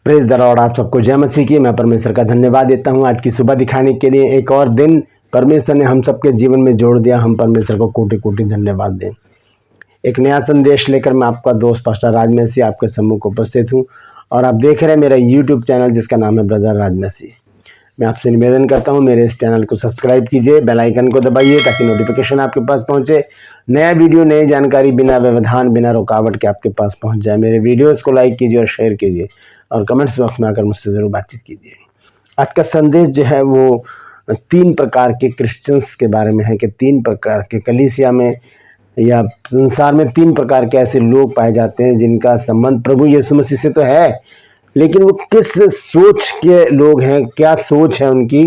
Praise the Lord. आप सबको जय मसीह की। मैं परमेश्वर का धन्यवाद देता हूं आज की सुबह दिखाने के लिए। एक और दिन परमेश्वर ने हम सबके जीवन में जोड़ दिया। हम परमेश्वर को कोटि कोटि धन्यवाद दें। एक नया संदेश लेकर मैं आपका दोस्त पास्टर राज मसीह आपके सम्मुख उपस्थित हूं और आप देख रहे हैं मेरा यूट्यूब चैनल जिसका नाम है ब्रदर राज मसीह। मैं आपसे निवेदन करता हूं मेरे इस चैनल को सब्सक्राइब कीजिए, बेल आइकन को दबाइए ताकि नोटिफिकेशन आपके पास पहुंचे। नया वीडियो, नई जानकारी बिना व्यवधान बिना रुकावट के आपके पास पहुंच जाए। मेरे वीडियोस को लाइक कीजिए और शेयर कीजिए और कमेंट्स बॉक्स में आकर मुझसे ज़रूर बातचीत कीजिए। आज का संदेश जो है वो 3 प्रकार के क्रिश्चियंस के बारे में है कि 3 प्रकार के कलीसिया में या संसार में 3 प्रकार के ऐसे लोग पाए जाते हैं जिनका संबंध प्रभु यीशु मसीह से तो है, लेकिन वो किस सोच के लोग हैं, क्या सोच है उनकी,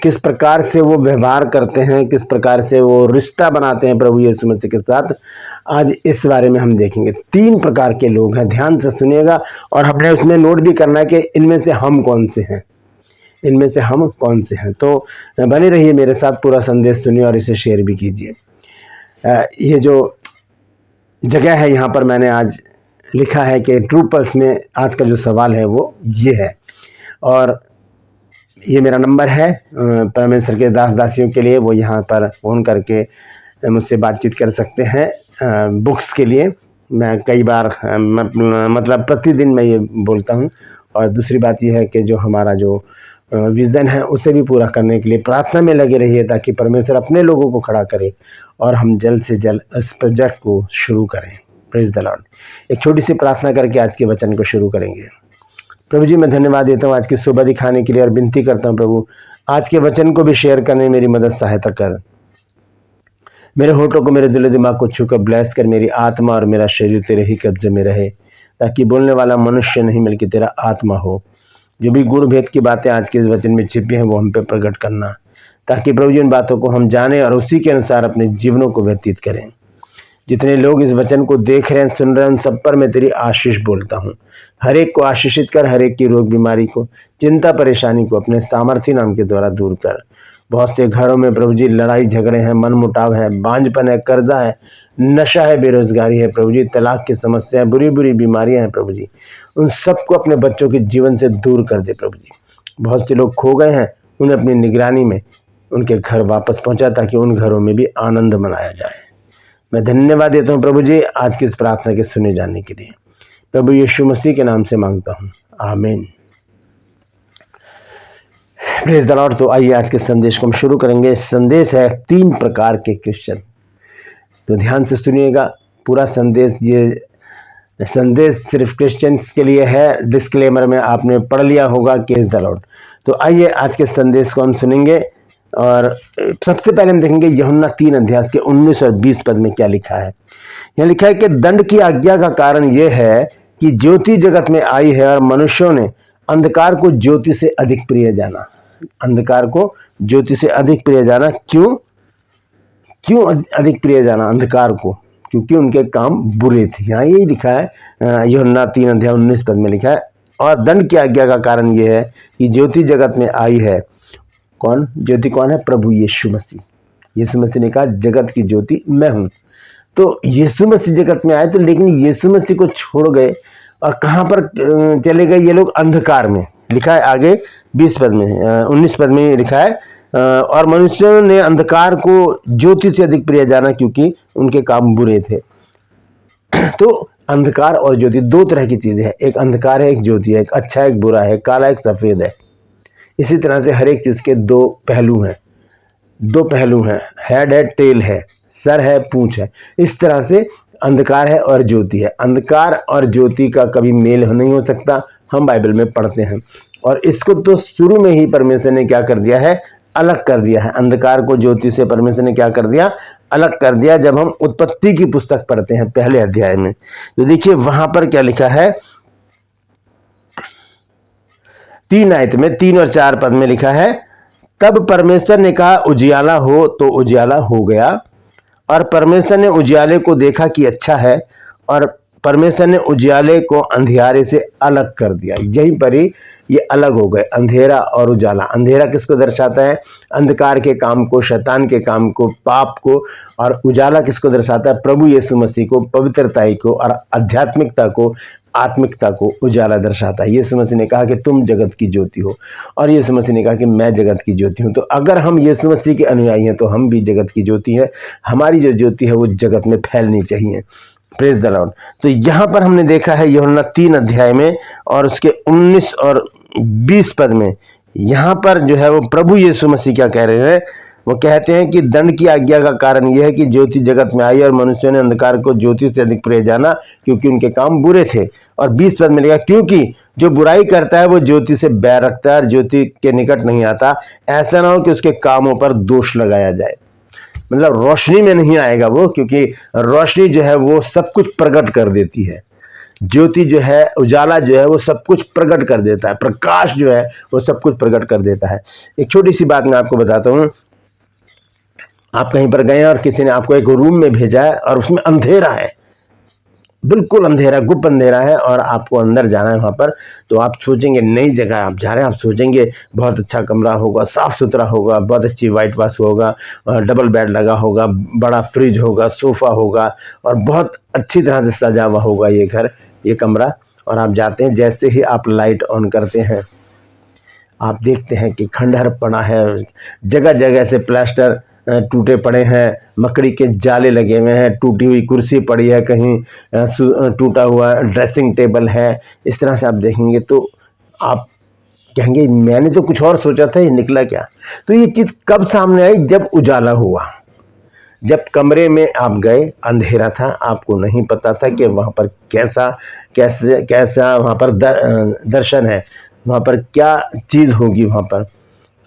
किस प्रकार से वो व्यवहार करते हैं, किस प्रकार से वो रिश्ता बनाते हैं प्रभु यीशु मसीह के साथ। आज इस बारे में हम देखेंगे। 3 प्रकार के लोग हैं, ध्यान से सुनिएगा और हमने उसमें नोट भी करना है कि इनमें से हम कौन से हैं, इनमें से हम कौन से हैं। तो बने रहिए मेरे साथ, पूरा संदेश सुनिए और इसे शेयर भी कीजिए। ये जो जगह है यहाँ पर मैंने आज लिखा है कि ट्रू पल्स में आज का जो सवाल है वो ये है और ये मेरा नंबर है परमेश्वर के दास दासियों के लिए। वो यहाँ पर फ़ोन करके मुझसे बातचीत कर सकते हैं बुक्स के लिए। मैं कई बार मतलब प्रतिदिन मैं ये बोलता हूँ। और दूसरी बात यह है कि जो हमारा जो विज़न है उसे भी पूरा करने के लिए प्रार्थना में लगे रहिए ताकि परमेश्वर अपने लोगों को खड़ा करे और हम जल्द से जल्द इस प्रोजेक्ट को शुरू करें। Praise the Lord. एक छोटी सी प्रार्थना करके आज के वचन को शुरू करेंगे। प्रभु जी, मैं धन्यवाद देता हूँ आज की सुबह दिखाने के लिए और विनती करता हूँ प्रभु आज के वचन को भी शेयर करने में मेरी मदद सहायता कर। मेरे होठों को, मेरे दिल दिमाग को छूकर ब्लेस कर। मेरी आत्मा और मेरा शरीर तेरे ही कब्जे में रहे ताकि बोलने वाला मनुष्य नहीं बल्कि तेरा आत्मा हो। जो भी गुण भेद की बातें आज के इस वचन में छिपी हैं वो हम पे प्रकट करना ताकि प्रभु जी उन बातों को हम जानें और उसी के अनुसार अपने जीवनों को व्यतीत करें। जितने लोग इस वचन को देख रहे हैं, सुन रहे हैं, उन सब पर मैं तेरी आशीष बोलता हूँ। हर एक को आशीषित कर, हर एक की रोग बीमारी को, चिंता परेशानी को अपने सामर्थ्य नाम के द्वारा दूर कर। बहुत से घरों में प्रभु जी लड़ाई झगड़े हैं, मन मुटाव है, बांझपन है, कर्जा है, नशा है, बेरोजगारी है, प्रभु जी तलाक की समस्या है, बुरी बुरी बीमारियां हैं प्रभु जी। उन सबको अपने बच्चों के जीवन से दूर कर दे प्रभु जी। बहुत से लोग खो गए हैं, उन्हें अपनी निगरानी में उनके घर वापस पहुँचा ताकि उन घरों में भी आनंद मनाया जाए। मैं धन्यवाद देता हूँ प्रभु जी आज की इस प्रार्थना के सुने जाने के लिए। प्रभु यीशु मसीह के नाम से मांगता हूँ, आमीन। Praise the Lord. तो आइए आज के संदेश को हम शुरू करेंगे। संदेश है 3 प्रकार के क्रिश्चियन। तो ध्यान से सुनिएगा पूरा संदेश। ये संदेश सिर्फ क्रिश्चियंस के लिए है। डिस्क्लेमर में आपने पढ़ लिया होगा प्रेज द लॉर्ड। तो आइए आज के संदेश को हम सुनेंगे और सबसे पहले हम देखेंगे यूहन्ना 3 अध्याय के 19 और 20 पद में क्या लिखा है। यहाँ लिखा है कि दंड की आज्ञा का कारण यह है कि ज्योति जगत में आई है और मनुष्यों ने अंधकार को ज्योति से अधिक प्रिय जाना। अंधकार को ज्योति से अधिक प्रिय जाना। क्यों अधिक प्रिय जाना अंधकार को? क्योंकि उनके काम बुरे थे। यहाँ यही लिखा है यूहन्ना 3 अध्याय 19 पद में लिखा है। और दंड की आज्ञा का कारण यह है कि ज्योति जगत में आई है। कौन ज्योति? कौन है? प्रभु यीशु मसीह। यीशु मसीह ने कहा जगत की ज्योति मैं हूँ। तो यीशु मसीह जगत में आए तो, लेकिन यीशु मसीह को छोड़ गए और कहाँ पर चले गए ये लोग? अंधकार में। लिखा है आगे 20 पद में 19 पद में लिखा है और मनुष्यों ने अंधकार को ज्योति से अधिक प्रिय जाना क्योंकि उनके काम बुरे थे। तो अंधकार और ज्योति 2 तरह की चीजें हैं। एक अंधकार है, एक ज्योति है। एक अच्छा है, एक बुरा है, काला एक सफेद है। इसी तरह से हर एक चीज के 2 पहलू हैं। 2 पहलू हैं, हेड है, टेल है, सर है, पूंछ है। इस तरह से अंधकार है और ज्योति है। अंधकार और ज्योति का कभी मेल नहीं हो सकता, हम बाइबल में पढ़ते हैं। और इसको तो शुरू में ही परमेश्वर ने क्या कर दिया है? अलग कर दिया है। अंधकार को ज्योति से परमेश्वर ने क्या कर दिया? अलग कर दिया। जब हम उत्पत्ति की पुस्तक पढ़ते हैं पहले अध्याय में तो देखिए वहां पर क्या लिखा है। 3 आयत में 3 और 4 पद में लिखा है, तब परमेश्वर ने कहा उजियाला हो, तो उजियाला हो गया। और परमेश्वर ने उजियाले को देखा कि अच्छा है और परमेश्वर ने उजियाले को अंधियारे से अलग कर दिया। यहीं पर ही ये अलग हो गए, अंधेरा और उजाला। अंधेरा किसको दर्शाता है? अंधकार के काम को, शैतान के काम को, पाप को। और उजाला किसको दर्शाता है? प्रभु यीशु मसीह को, पवित्रता को और आध्यात्मिकता को, आत्मिकता को उजाला दर्शाता है। यीशु मसीह ने कहा कि तुम जगत की ज्योति हो, और यीशु मसीह ने कहा कि मैं जगत की ज्योति हूँ। तो अगर हम यीशु मसीह के अनुयायी हैं तो हम भी जगत की ज्योति हैं। हमारी जो ज्योति है वो जगत में फैलनी चाहिए। Praise the Lord. तो यहाँ पर हमने देखा है यूहन्ना 3 अध्याय में और उसके 19 और 20 पद में, यहाँ पर जो है वो प्रभु यीशु मसीह क्या कह रहे हैं। वो कहते हैं कि दंड की आज्ञा का कारण यह है कि ज्योति जगत में आई और मनुष्यों ने अंधकार को ज्योति से अधिक प्रिय जाना, क्योंकि उनके काम बुरे थे। और 20 पद में लिखा, क्योंकि जो बुराई करता है वो ज्योति से बैर रखता है और ज्योति के निकट नहीं आता, ऐसा ना हो कि उसके कामों पर दोष लगाया जाए। मतलब रोशनी में नहीं आएगा वो, क्योंकि रोशनी जो है वो सब कुछ प्रकट कर देती है। ज्योति जो है, उजाला जो है वो सब कुछ प्रकट कर देता है। प्रकाश जो है वो सब कुछ प्रकट कर देता है। एक छोटी सी बात मैं आपको बताता हूँ। आप कहीं पर गए और किसी ने आपको एक रूम में भेजा है और उसमें अंधेरा है, बिल्कुल अंधेरा, गुप्त अंधेरा है, और आपको अंदर जाना है वहाँ पर। तो आप सोचेंगे नई जगह आप जा रहे हैं, आप सोचेंगे बहुत अच्छा कमरा होगा, साफ़ सुथरा होगा, बहुत अच्छी वाइट वाश होगा, डबल बेड लगा होगा, बड़ा फ्रिज होगा, सोफ़ा होगा, और बहुत अच्छी तरह से सजा हुआ होगा ये घर, ये कमरा। और आप जाते हैं, जैसे ही आप लाइट ऑन करते हैं आप देखते हैं कि खंडहर पड़ा है, जगह जगह से प्लास्टर टूटे पड़े हैं, मकड़ी के जाले लगे हुए हैं, टूटी हुई कुर्सी पड़ी है, कहीं टूटा हुआ ड्रेसिंग टेबल है। इस तरह से आप देखेंगे तो आप कहेंगे मैंने तो कुछ और सोचा था, ये निकला क्या। तो ये चीज़ कब सामने आई, जब उजाला हुआ। जब कमरे में आप गए, अंधेरा था, आपको नहीं पता था कि वहाँ पर कैसा वहाँ पर दर्शन है, वहाँ पर क्या चीज़ होगी। वहाँ पर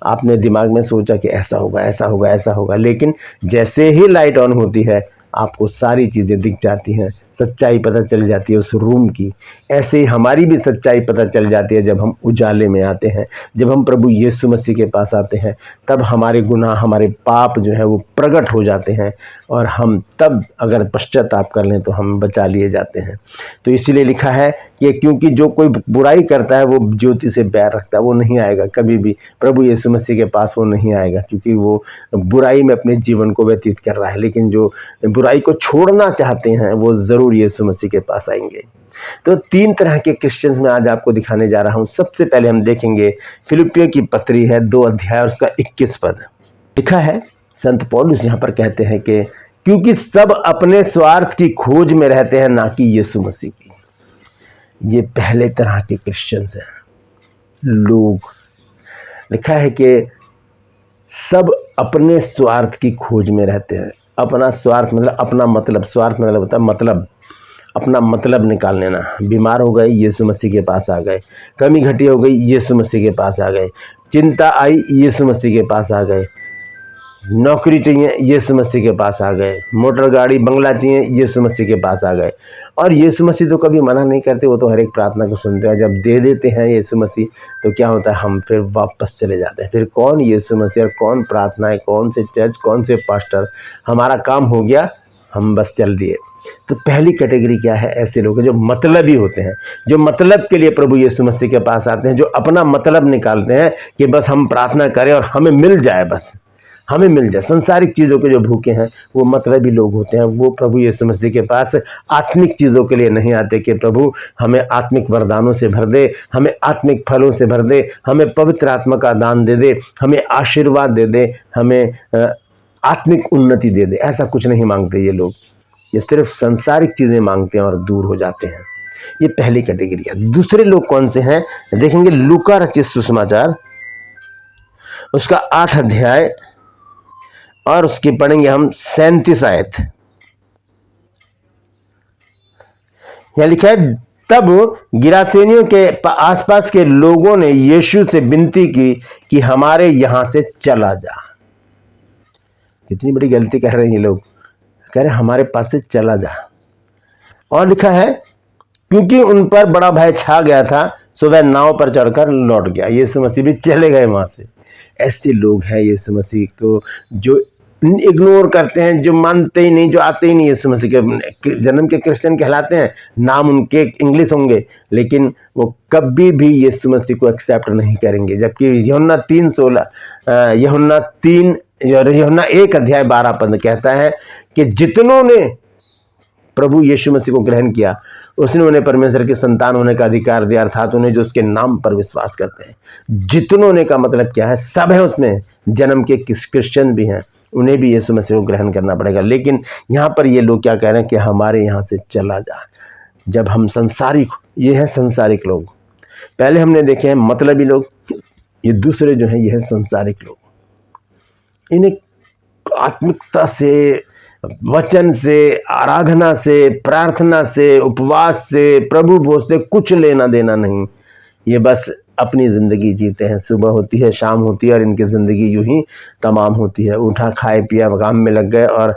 आपने दिमाग में सोचा कि ऐसा होगा, ऐसा होगा, ऐसा होगा, लेकिन जैसे ही लाइट ऑन होती है आपको सारी चीज़ें दिख जाती हैं, सच्चाई पता चल जाती है उस रूम की। ऐसे ही हमारी भी सच्चाई पता चल जाती है जब हम उजाले में आते हैं, जब हम प्रभु यीशु मसीह के पास आते हैं, तब हमारे गुनाह, हमारे पाप जो है वो प्रकट हो जाते हैं, और हम तब अगर पश्चाताप कर लें तो हम बचा लिए जाते हैं। तो इसीलिए लिखा है कि क्योंकि जो कोई बुराई करता है वो ज्योति से बैर रखता है, वो नहीं आएगा कभी भी प्रभु यीशु मसीह के पास, वो नहीं आएगा, क्योंकि वो बुराई में अपने जीवन को व्यतीत कर रहा है। लेकिन जो बुराई को छोड़ना चाहते हैं वो ज़रूर यीशु मसीह के पास आएंगे। तो 3 तरह के क्रिश्चियंस में आज आपको दिखाने जा रहा हूं। सबसे पहले हम देखेंगे फिलिपियों की पत्री है 2 अध्याय और उसका 21 पद। लिखा है, संत पौलुस यहाँ पर कहते हैं कि क्योंकि सब अपने स्वार्थ की खोज में रहते हैं, ना कि यीशु मसीह की। ये पहले तरह के क्रिश्चियंस हैं लोग। लिखा है कि सब अपने स्वार्थ की खोज में रहते हैं। अपना स्वार्थ मतलब अपना मतलब, स्वार्थ मतलब होता है मतलब, अपना मतलब निकाल लेना। बीमार हो गए, यीशु मसीह के पास आ गए। कमी घटी हो गई, यीशु मसीह के पास आ गए। चिंता आई, यीशु मसीह के पास आ गए। नौकरी चाहिए, यीशु मसीह के पास आ गए। मोटर गाड़ी बंगला चाहिए, यीशु मसीह के पास आ गए। और यीशु मसीह तो कभी मना नहीं करते, वो तो हर एक प्रार्थना को सुनते हैं। जब दे देते हैं यीशु मसीह तो क्या होता है, हम फिर वापस चले जाते हैं। फिर कौन यीशु मसीह और कौन प्रार्थनाएं, कौन से चर्च, कौन से पास्टर, हमारा काम हो गया, हम बस चल दिए। तो पहली कैटेगरी क्या है, ऐसे लोग जो मतलबी होते हैं, जो मतलब के लिए प्रभु यीशु मसीह के पास आते हैं, जो अपना मतलब निकालते हैं कि बस हम प्रार्थना करें और हमें मिल जाए, बस हमें मिल जाए। सांसारिक चीज़ों के जो भूखे हैं वो मतलबी लोग होते हैं। वो प्रभु यीशु मसीह के पास आत्मिक चीज़ों के लिए नहीं आते कि प्रभु हमें आत्मिक वरदानों से भर दे, हमें आत्मिक फलों से भर दे, हमें पवित्र आत्मा का दान दे दे, हमें आशीर्वाद दे दे, हमें आत्मिक उन्नति दे दे। ऐसा कुछ नहीं मांगते ये लोग, ये सिर्फ सांसारिक चीज़ें मांगते हैं और दूर हो जाते हैं। ये पहली कैटेगरी है। दूसरे लोग कौन से हैं देखेंगे, लूका रचित सुसमाचार उसका 8 अध्याय और उसकी पढ़ेंगे हम 37 आयत। यह लिखा है, तब गिरासेनियों के आसपास के लोगों ने यीशु से विनती की कि हमारे यहां से चला जा। कितनी बड़ी गलती कर रहे हैं ये लोग, कह रहे हमारे पास से चला जा। और लिखा है, क्योंकि उन पर बड़ा भय छा गया था, सो वह नाव पर चढ़कर लौट गया। यीशु मसीह भी चले गए वहां से। ऐसे लोग हैं यीशु मसीह को जो इग्नोर करते हैं, जो मानते ही नहीं, जो आते ही नहीं यीशु मसीह के जन्म के क्रिश्चियन कहलाते हैं, नाम उनके इंग्लिश होंगे, लेकिन वो कभी भी यीशु मसीह को एक्सेप्ट नहीं करेंगे। जबकि यूहन्ना 1 अध्याय 12 पद कहता है कि जितनों ने प्रभु यीशु मसीह को ग्रहण किया उसने उन्हें परमेश्वर के संतान होने का अधिकार दिया, अर्थात उन्हें जो उसके नाम पर विश्वास करते हैं। जितनों होने का मतलब क्या है, सब है उसमें, जन्म के क्रिश्चियन भी हैं, उन्हें भी यीशु मसीह को ग्रहण करना पड़ेगा। लेकिन यहाँ पर ये लोग क्या कह रहे हैं कि हमारे यहाँ से चला जा। जब हम संसारिक, ये हैं संसारिक लोग, पहले हमने देखे हैं मतलबी लोग, ये दूसरे जो हैं ये हैं संसारिक लोग। इन्हें आत्मिकता से, वचन से, आराधना से, प्रार्थना से, उपवास से, प्रभु भोज से कुछ लेना देना नहीं। ये बस अपनी ज़िंदगी जीते हैं, सुबह होती है शाम होती है और इनकी ज़िंदगी यूं ही तमाम होती है। उठा, खाए पिया, काम में लग गए और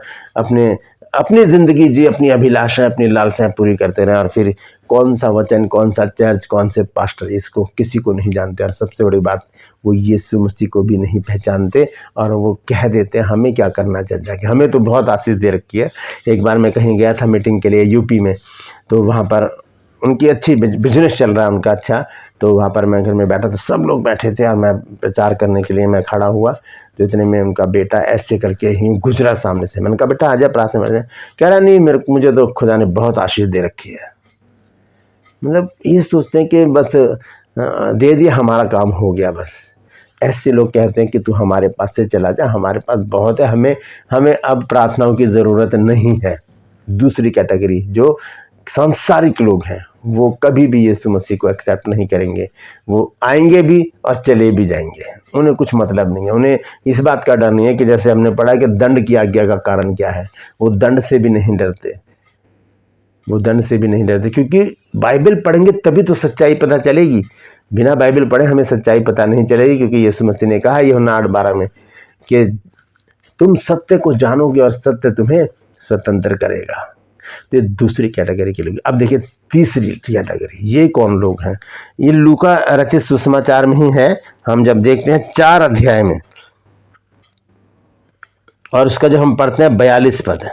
अपनी ज़िंदगी जी, अपनी अभिलाषाएं, अपनी लालसाएं पूरी करते रहे। और फिर कौन सा वचन, कौन सा चर्च, कौन से पास्टर, इसको किसी को नहीं जानते। और सबसे बड़ी बात, वो यीशु मसीह को भी नहीं पहचानते और वो कह देते हैं हमें क्या करना चाहिए, कि हमें तो बहुत आशीष दे रखी है। एक बार मैं कहीं गया था मीटिंग के लिए यूपी में, तो वहाँ पर उनकी अच्छी बिजनेस चल रहा है उनका अच्छा। तो वहाँ पर मैं घर में बैठा था, सब लोग बैठे थे और मैं प्रचार करने के लिए मैं खड़ा हुआ। तो इतने में उनका बेटा ऐसे करके ही गुजरा सामने से। मैंने कहा बेटा आजा प्रार्थना में। कह रहा नहीं, मुझे तो खुदा ने बहुत आशीष दे रखी है। मतलब ये सोचते हैं कि बस दे दिया, हमारा काम हो गया बस। ऐसे लोग कहते हैं कि तू हमारे पास से चला जा, हमारे पास बहुत है, हमें अब प्रार्थनाओं की ज़रूरत नहीं है। दूसरी कैटेगरी जो सांसारिक लोग हैं, वो कभी भी यीशु मसीह को एक्सेप्ट नहीं करेंगे। वो आएंगे भी और चले भी जाएंगे, उन्हें कुछ मतलब नहीं है। उन्हें इस बात का डर नहीं है कि जैसे हमने पढ़ा कि दंड की आज्ञा का कारण क्या है, वो दंड से भी नहीं डरते, वो दंड से भी नहीं डरते। क्योंकि बाइबल पढ़ेंगे तभी तो सच्चाई पता चलेगी। बिना बाइबल पढ़े हमें सच्चाई पता नहीं चलेगी। क्योंकि यीशु मसीह ने कहा यूहन्ना 8:12 में कि तुम सत्य को जानोगे और सत्य तुम्हें स्वतंत्र करेगा। तो ये दूसरी कैटेगरी के लोग। अब देखिए तीसरी कैटेगरी, ये कौन लोग हैं? ये लूका रचित सुसमाचार में ही है। हम जब देखते हैं 4 अध्याय में और उसका जब हम पढ़ते हैं 42 पद,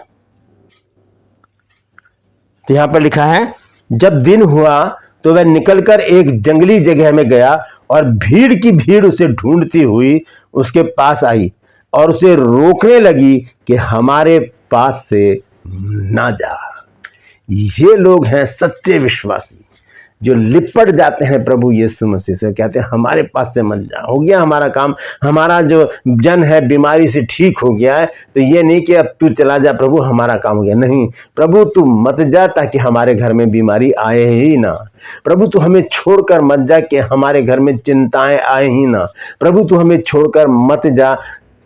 तो यहां पर लिखा है, जब दिन हुआ तो वह निकलकर एक जंगली जगह में गया और भीड़ की भीड़ उसे ढूंढती हुई उसके पास आई और उसे रोकने लगी कि हमारे पास से ना जा। ये लोग हैं सच्चे विश्वासी जो लिपट जाते हैं प्रभु यीशु मसीह से, कहते हैं हमारे पास से मत जा, हो गया हमारा काम, हमारा जो जन है बीमारी से ठीक हो गया है। तो ये नहीं कि अब तू चला जा प्रभु, हमारा काम हो गया, नहीं प्रभु तू मत जा ताकि हमारे घर में बीमारी आए ही ना। प्रभु तू हमें छोड़कर मत जा कि हमारे घर में चिंताएं आए ही ना। प्रभु तू हमें छोड़कर मत जा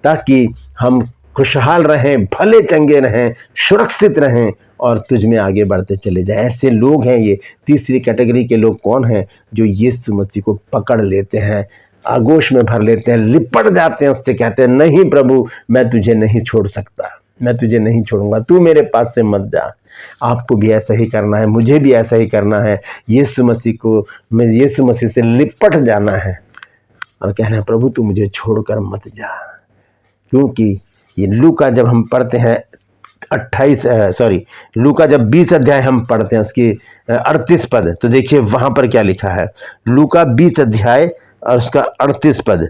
ताकि हम खुशहाल रहें, भले चंगे रहें, सुरक्षित रहें और तुझ में आगे बढ़ते चले जाए। ऐसे लोग हैं ये। तीसरी कैटेगरी के लोग कौन हैं? जो यीशु मसीह को पकड़ लेते हैं, आगोश में भर लेते हैं, लिपट जाते हैं उससे, कहते हैं नहीं प्रभु मैं तुझे नहीं छोड़ सकता, मैं तुझे नहीं छोड़ूंगा, तू मेरे पास से मत जा। आपको भी ऐसा ही करना है, मुझे भी ऐसा ही करना है। यीशु मसीह से लिपट जाना है और कहना है प्रभु तू मुझे छोड़कर मत जा। क्योंकि ये लूका जब हम पढ़ते हैं लूका जब 20 अध्याय हम पढ़ते हैं उसकी 38 पद, तो देखिए वहां पर क्या लिखा है। लूका 20 अध्याय और उसका 38 पद,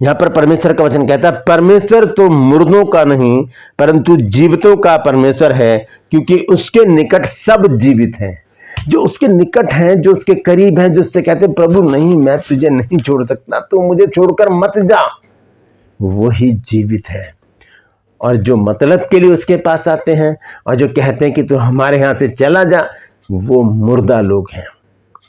यहां पर परमेश्वर का वचन कहता है, परमेश्वर तो मुर्दों का नहीं परंतु जीवितों का परमेश्वर है, क्योंकि उसके निकट सब जीवित हैं। जो उसके निकट हैं, जो उसके करीब हैं, जो उससे कहते हैं प्रभु नहीं मैं तुझे नहीं छोड़ सकता, तू मुझे छोड़कर मत जा, वही जीवित है। और जो मतलब के लिए उसके पास आते हैं और जो कहते हैं कि तू हमारे यहाँ से चला जा, वो मुर्दा लोग हैं।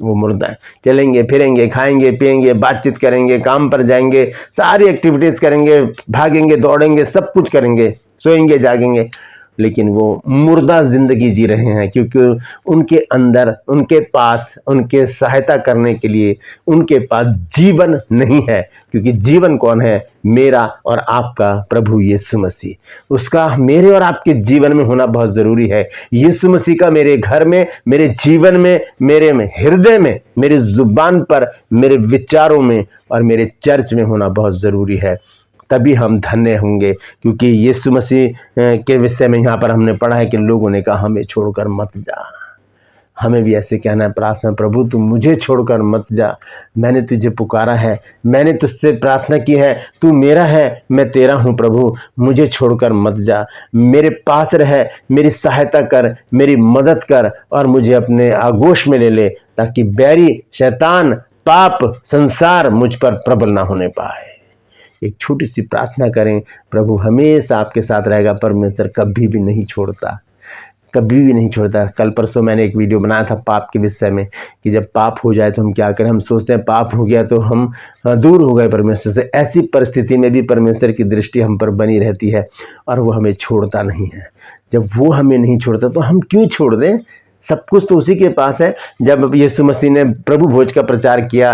वो मुर्दा है, चलेंगे फिरेंगे, खाएंगे पिएंगे, बातचीत करेंगे, काम पर जाएंगे, सारी एक्टिविटीज़ करेंगे, भागेंगे दौड़ेंगे, सब कुछ करेंगे, सोएंगे जागेंगे, लेकिन वो मुर्दा जिंदगी जी रहे हैं। क्योंकि उनके अंदर, उनके पास, उनके सहायता करने के लिए उनके पास जीवन नहीं है। क्योंकि जीवन कौन है? मेरा और आपका प्रभु यीशु मसीह। उसका मेरे और आपके जीवन में होना बहुत ज़रूरी है। यीशु मसीह का मेरे घर में, मेरे जीवन में, मेरे हृदय में, मेरी जुबान पर, मेरे विचारों में और मेरे चर्च में होना बहुत ज़रूरी है। तभी हम धन्य होंगे। क्योंकि यीशु मसीह के विषय में यहाँ पर हमने पढ़ा है कि लोगों ने कहा हमें छोड़कर मत जा, हमें भी ऐसे कहना है प्रार्थना, प्रभु तू मुझे छोड़कर मत जा, मैंने तुझे पुकारा है, मैंने तुझसे प्रार्थना की है, तू मेरा है, मैं तेरा हूँ प्रभु, मुझे छोड़कर मत जा, मेरे पास रह, मेरी सहायता कर, मेरी मदद कर और मुझे अपने आगोश में ले ले, ताकि बैरी शैतान पाप संसार मुझ पर प्रबल ना होने पाए। एक छोटी सी प्रार्थना करें, प्रभु हमेशा आपके साथ रहेगा, परमेश्वर कभी भी नहीं छोड़ता, कभी भी नहीं छोड़ता। कल परसों मैंने एक वीडियो बनाया था पाप के विषय में कि जब पाप हो जाए तो हम क्या करें। हम सोचते हैं पाप हो गया तो हम दूर हो गए परमेश्वर से। ऐसी परिस्थिति में भी परमेश्वर की दृष्टि हम पर बनी रहती है और वो हमें छोड़ता नहीं है। जब वो हमें नहीं छोड़ता तो हम क्यों छोड़ दें? सब कुछ तो उसी के पास है। जब यीशु मसीह ने प्रभु भोज का प्रचार किया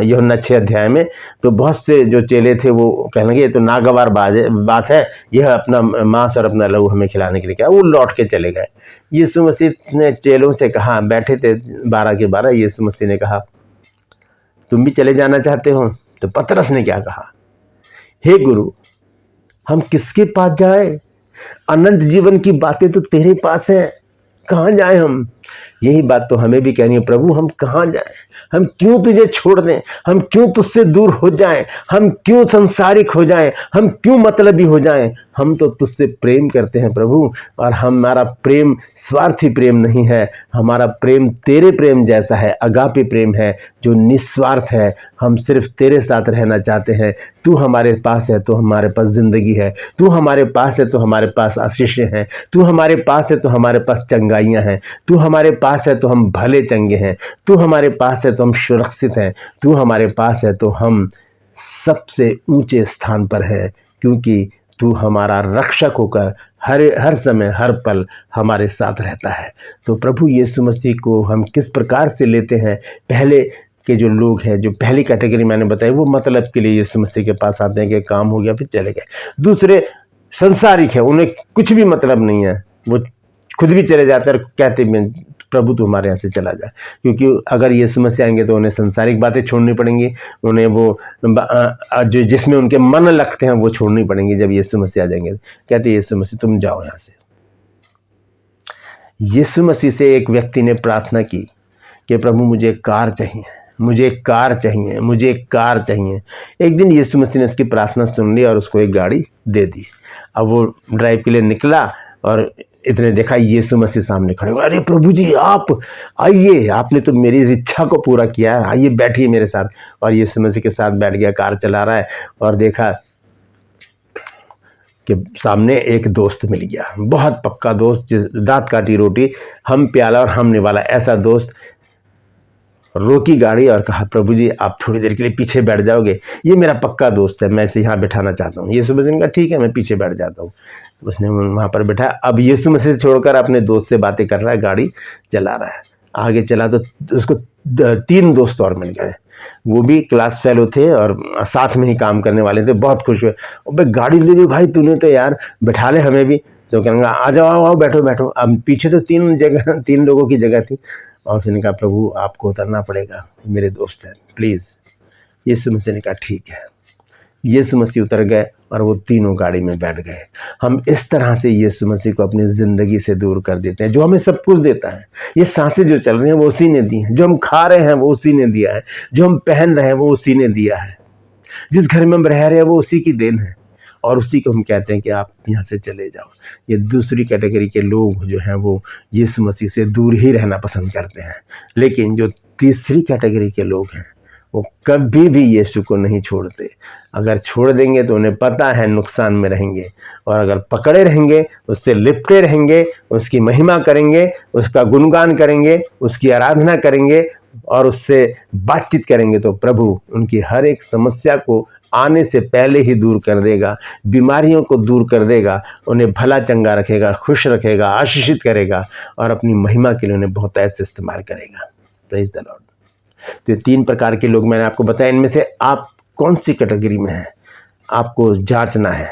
यूहन्ना 6 अध्याय में, तो बहुत से जो चेले थे वो कहने लगे ये तो नागवार बात है, यह अपना मांस और अपना लहू हमें खिलाने के लिए क्या। वो लौट के चले गए। यीशु मसीह ने चेलों से कहा, बैठे थे 12 के 12, यीशु मसीह ने कहा तुम भी चले जाना चाहते हो? तो पतरस ने क्या कहा, हे गुरु हम किसके पास जाए? अनंत जीवन की बातें तो तेरे पास है, कहाँ जाए हम? यही बात तो हमें भी कहनी है, प्रभु हम कहाँ जाएं? हम क्यों तुझे छोड़ दें? हम क्यों तुझसे दूर हो जाएं? हम क्यों संसारिक हो जाएं? हम क्यों मतलबी हो जाएं? हम तो तुझसे प्रेम करते हैं प्रभु, और हमारा प्रेम स्वार्थी प्रेम नहीं है, हमारा प्रेम तेरे प्रेम जैसा है, अगापे प्रेम है जो निस्वार्थ है। हम सिर्फ तेरे साथ रहना चाहते हैं। तू हमारे पास है तो हमारे पास जिंदगी है, तू हमारे पास है तो हमारे पास आशीषें हैं, तू हमारे पास है तो हमारे पास चंगाइयाँ हैं, तू हमारे पास है तो हम भले चंगे हैं, तू हमारे पास है तो हम सुरक्षित हैं, तू हमारे पास है तो हम सबसे ऊंचे स्थान पर हैं, क्योंकि तू हमारा रक्षक होकर हर समय हर पल हमारे साथ रहता है। तो प्रभु यीशु मसीह को हम किस प्रकार से लेते हैं? पहले के जो लोग हैं, जो पहली कैटेगरी मैंने बताई, वो मतलब के लिए यीशु मसीह के पास आते हैं कि काम हो गया फिर चले गए। दूसरे संसारिक है, उन्हें कुछ भी मतलब नहीं है, वो खुद भी चले जाते हैं और कहते हैं प्रभु तू हमारे यहाँ से चला जा, क्योंकि अगर यीशु मसीह आएंगे तो उन्हें संसारिक बातें छोड़नी पड़ेंगी, उन्हें वो जो जिसमें उनके मन लगते हैं वो छोड़नी पड़ेंगी। जब यीशु मसीह आ जाएंगे कहते यीशु मसीह तुम जाओ यहाँ से। यीशु मसीह से एक व्यक्ति ने प्रार्थना की कि प्रभु मुझे एक कार चाहिए, मुझे एक कार चाहिए, मुझे एक कार चाहिए। एक दिन यीशु मसीह ने उसकी प्रार्थना सुन ली और उसको एक गाड़ी दे दी। अब वो ड्राइव के लिए निकला और इतने देखा यीशु मसीह सामने खड़े हुए। अरे प्रभु जी आप आइए, आपने तो मेरी इस इच्छा को पूरा किया है, आइए बैठिए मेरे साथ। और यीशु मसीह के साथ बैठ गया, कार चला रहा है और देखा कि सामने एक दोस्त मिल गया, बहुत पक्का दोस्त, जिस दांत काटी रोटी हम प्याला और हम निवाला, ऐसा दोस्त। रोकी गाड़ी और कहा प्रभु जी आप थोड़ी देर के लिए पीछे बैठ जाओगे, ये मेरा पक्का दोस्त है, मैं इसे यहाँ बैठाना चाहता हूँ। यीशु मसीह ने कहा ठीक है मैं पीछे बैठ जाता हूँ। उसने वहाँ पर बैठा। अब यीशु मसीह से छोड़कर अपने दोस्त से बातें कर रहा है, गाड़ी चला रहा है। आगे चला तो उसको 3 दोस्त और मिल गए, वो भी क्लास फेलो थे और साथ में ही काम करने वाले थे। बहुत खुश हुए, अबे गाड़ी ले ली भाई तूने तो यार, बैठा ले हमें भी। तो कहने लगा आ जाओ आओ बैठो बैठो। अब पीछे तो 3 लोगों की जगह थी। और फिर ने कहा प्रभु आपको उतरना पड़ेगा, मेरे दोस्त हैं प्लीज़। यीशु मसीह ने कहा ठीक है। यीशु मसीह उतर गए और वो तीनों गाड़ी में बैठ गए। हम इस तरह से यीशु मसीह को अपनी ज़िंदगी से दूर कर देते हैं, जो हमें सब कुछ देता है। ये सांसें जो चल रही हैं वो उसी ने दी हैं, जो हम खा रहे हैं वो उसी ने दिया है, जो हम पहन रहे हैं वो उसी ने दिया है, जिस घर में हम रह रहे हैं वो उसी की देन है, और उसी को हम कहते हैं कि आप यहाँ से चले जाओ। ये दूसरी कैटेगरी के लोग जो हैं वो यीशु मसीह से दूर ही रहना पसंद करते हैं। लेकिन जो तीसरी कैटेगरी के लोग हैं वो कभी भी यीशु को नहीं छोड़ते। अगर छोड़ देंगे तो उन्हें पता है नुकसान में रहेंगे, और अगर पकड़े रहेंगे, उससे लिपटे रहेंगे, उसकी महिमा करेंगे, उसका गुणगान करेंगे, उसकी आराधना करेंगे और उससे बातचीत करेंगे, तो प्रभु उनकी हर एक समस्या को आने से पहले ही दूर कर देगा, बीमारियों को दूर कर देगा, उन्हें भला चंगा रखेगा, खुश रखेगा, आशीषित करेगा और अपनी महिमा के लिए उन्हें बहुत ऐसे इस्तेमाल करेगा। Praise the Lord. तो ये 3 प्रकार के लोग मैंने आपको बताया, इनमें से आप कौन सी कैटेगरी में हैं आपको जांचना है।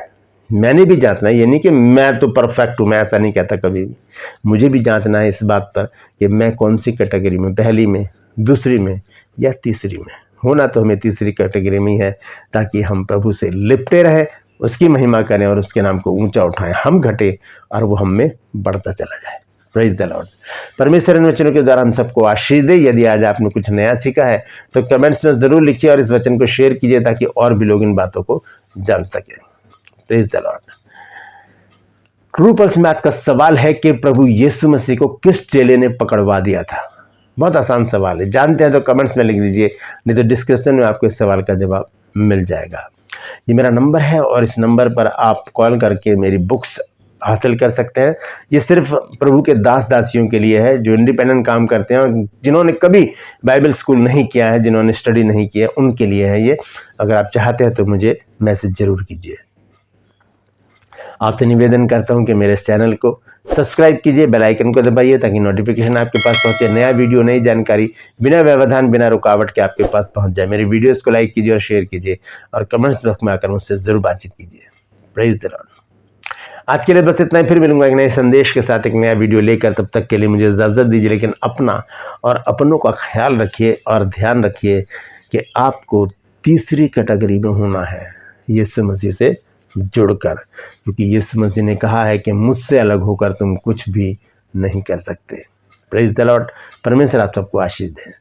मैंने भी जांचना है, ये नहीं कि मैं तो परफेक्ट हूँ, मैं ऐसा नहीं कहता कभी भी। मुझे भी जांचना है इस बात पर कि मैं कौन सी कैटेगरी में, पहली में, दूसरी में या तीसरी में। होना तो हमें तीसरी कैटेगरी में ही है, ताकि हम प्रभु से लिपटे रहें, उसकी महिमा करें और उसके नाम को ऊंचा उठाएं, हम घटे और वो हम में बढ़ता चला जाए। Praise the Lord. परमेश्वर इन वचनों के द्वारा हम सबको आशीष दे। यदि आज आपने कुछ नया सीखा है तो कमेंट्स में ज़रूर लिखिए और इस वचन को शेयर कीजिए ताकि और भी लोग इन बातों को जान सकें। Praise the Lord. True pulse में आज का सवाल है कि प्रभु यीशु मसीह को किस चेले ने पकड़वा दिया था। बहुत आसान सवाल है, जानते हैं तो कमेंट्स में लिख दीजिए, नहीं तो डिस्क्रिप्शन में आपको इस सवाल का जवाब मिल जाएगा। ये मेरा नंबर है और इस नंबर पर आप कॉल करके मेरी बुक्स हासिल कर सकते हैं। ये सिर्फ प्रभु के दास दासियों के लिए है जो इंडिपेंडेंट काम करते हैं और जिन्होंने कभी बाइबल स्कूल नहीं किया है, जिन्होंने स्टडी नहीं किया है, उनके लिए है ये। अगर आप चाहते हैं तो मुझे मैसेज जरूर कीजिए। आपसे निवेदन करता हूं कि मेरे इस चैनल को सब्सक्राइब कीजिए, बेल आइकन को दबाइए ताकि नोटिफिकेशन आपके पास पहुंचे, नया वीडियो, नई जानकारी बिना व्यवधान बिना रुकावट के आपके पास पहुंच जाए। मेरी वीडियोस को लाइक कीजिए और शेयर कीजिए और कमेंट्स बॉक्स में आकर मुझसे जरूर बातचीत कीजिए। Praise the Lord. आज के लिए बस इतना ही, फिर मिलूंगा एक नए संदेश के साथ, एक नया वीडियो लेकर। तब तक के लिए मुझे इजाज़त दीजिए, लेकिन अपना और अपनों का ख्याल रखिए और ध्यान रखिए कि आपको तीसरी कैटेगरी में होना है यीशु मसीह से जुड़कर, क्योंकि यीशु मसीह ने कहा है कि मुझसे अलग होकर तुम कुछ भी नहीं कर सकते। Praise the Lord. परमेश्वर आप सबको आशीष दें।